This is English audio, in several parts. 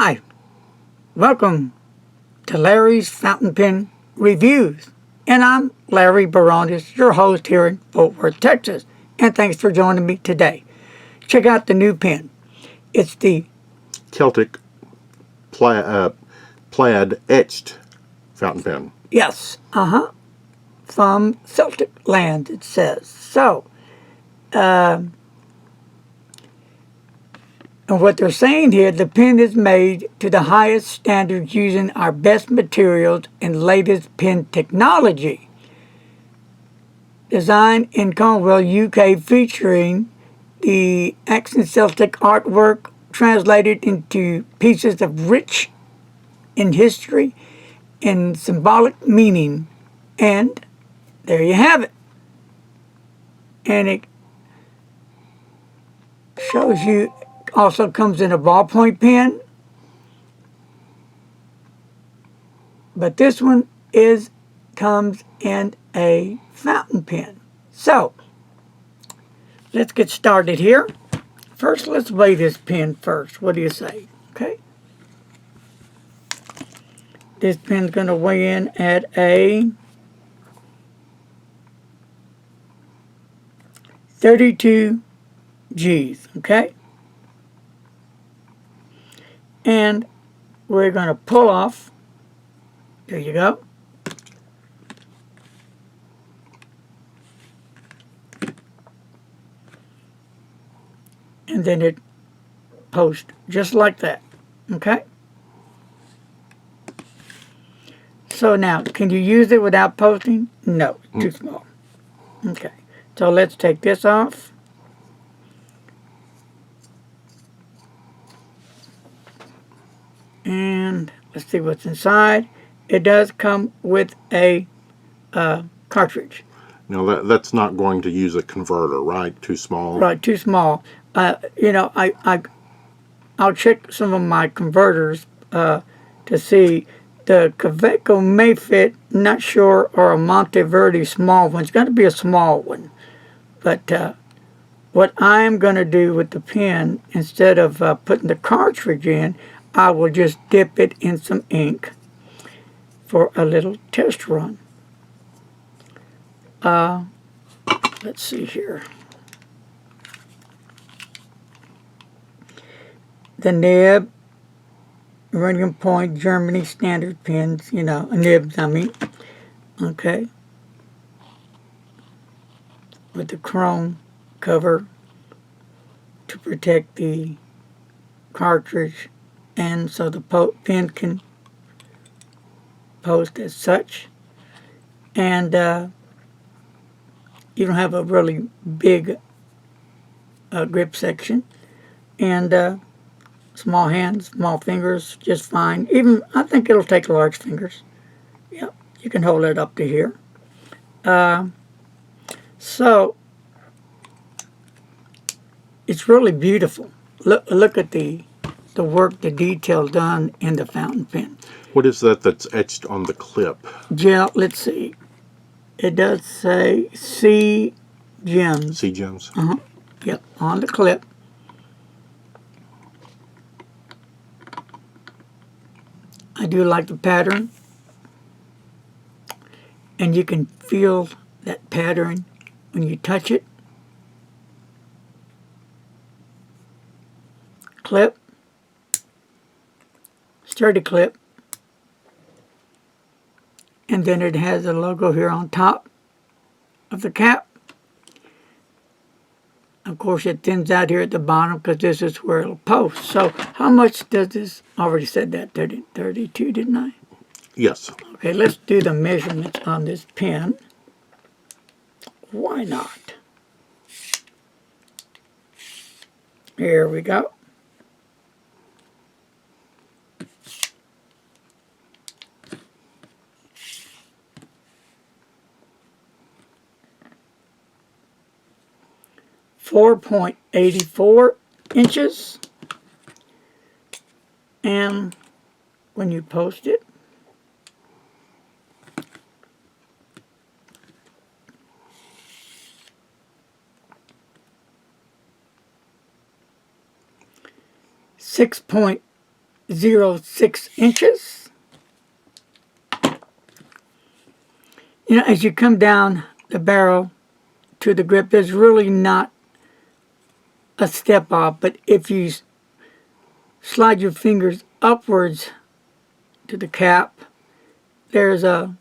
Hi, welcome to Larry's Fountain Pen Reviews. And I'm Larry Baronis, your host here in Fort Worth, Texas. And thanks for joining me today. Check out the new pen. It's the Celtic Plaid Etched fountain pen. Yes, from Celtic land, it says. So, and what they're saying here, the pen is made to the highest standards using our best materials and latest pen technology. Designed in Cornwall, UK, featuring the accent Celtic artwork translated into pieces of rich in history and symbolic meaning. And there you have it. And it shows you, also comes in a ballpoint pen. But this one comes in a fountain pen. So, let's get started here. First, let's weigh this pen first. What do you say? Okay. This pen's going to weigh in at a 32 G's. Okay. And we're going to pull off. There you go. And then it posts just like that. Okay. So now, can you use it without posting? No, too small. Okay. So let's take this off. And let's see what's inside. It does come with a cartridge. Now that's not going to use a converter, right? Too small. Right, too small. I'll check some of my converters to see. The Kaweco may fit, not sure, or a Monteverde small one. It's got to be a small one. But what I'm going to do with the pen, instead of putting the cartridge in, I will just dip it in some ink for a little test run. Let's see here. The nib, Iridium Point, Germany standard pens, nibs, I mean. Okay. With the chrome cover to protect the cartridge, and so the pen can post as such. And you don't have a really big grip section. And small hands, small fingers, just fine. Even, I think it'll take large fingers. Yep, you can hold it up to here. So, it's really beautiful. Look at the work, the detail done in the fountain pen. What is that that's etched on the clip? Gel, let's see. It does say C gems. C gems? Yep, on the clip. I do like the pattern. And you can feel that pattern when you touch it. Clip. Sturdy clip. And then it has a logo here on top of the cap. Of course, it thins out here at the bottom because this is where it'll post. So how much does this, I already said that, 32, didn't I? Yes. Okay, let's do the measurements on this pen. Why not? Here we go. .84 inches, and when you post it, 0.06 inches. You know, as you come down the barrel to the grip, there's really not a step off, but if you slide your fingers upwards to the cap, there's a,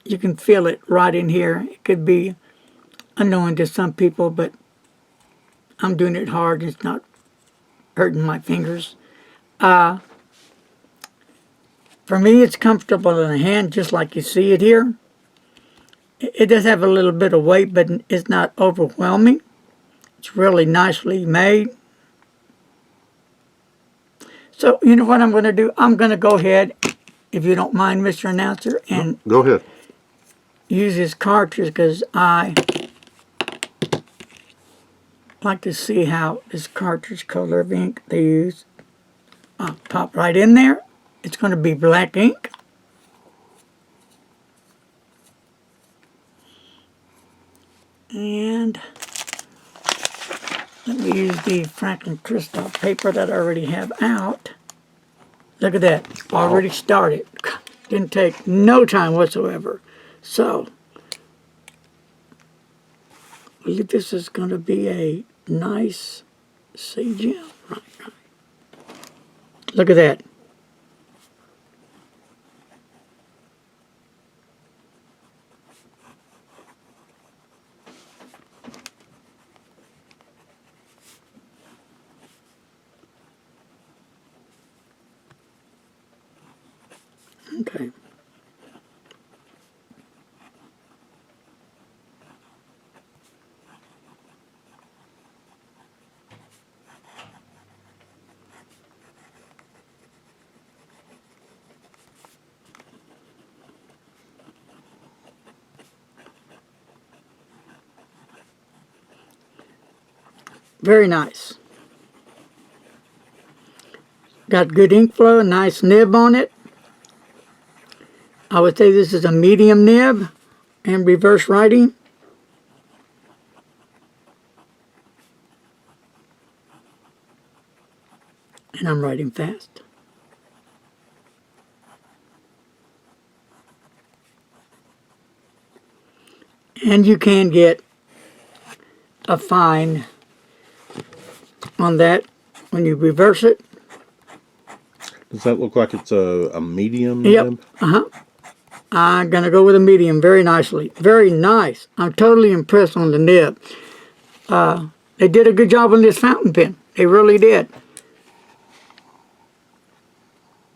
you can feel it right in here. It could be annoying to some people, but I'm doing it hard. It's not hurting my fingers. For me, it's comfortable in the hand, just like you see it here. It does have a little bit of weight, but it's not overwhelming. It's really nicely made. So, you know what I'm going to do? I'm going to go ahead, if you don't mind, Mr. Announcer, and Go ahead. use this cartridge because I like to see how this cartridge color of ink they use. I'll pop right in there. It's going to be black ink. And let me use the Franklin Christoph paper that I already have out. Look at that. Already started. Didn't take no time whatsoever. So, I believe this is going to be a nice CGM. Right. Look at that. Okay. Very nice. Got good ink flow, nice nib on it. I would say this is a medium nib and reverse writing. And I'm writing fast. And you can get a fine on that when you reverse it. Does that look like it's a medium Yep. nib? I'm going to go with a medium very nicely. Very nice. I'm totally impressed on the nib. They did a good job on this fountain pen. They really did.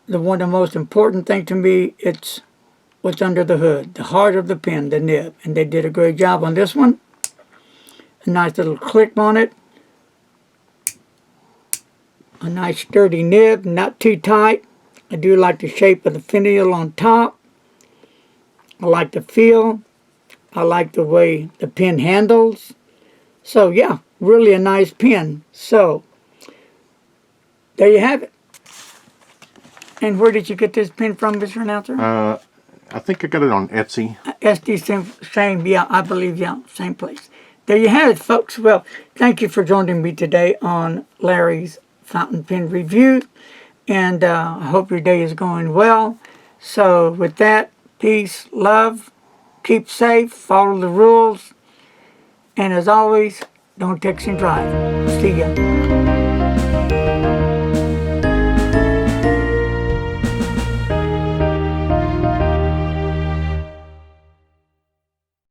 The most important thing to me, it's what's under the hood. The heart of the pen, the nib. And they did a great job on this one. A nice little clip on it. A nice sturdy nib, not too tight. I do like the shape of the finial on top. I like the feel. I like the way the pen handles. So yeah, really a nice pen. So, there you have it. And where did you get this pen from, Mr. Announcer? I think I got it on Etsy. SD, same, yeah, I believe, yeah, same place. There you have it, folks. Well, thank you for joining me today on Larry's fountain pen review. And I hope your day is going well. So with that, peace, love, keep safe, follow the rules. And as always, don't text and drive. See ya.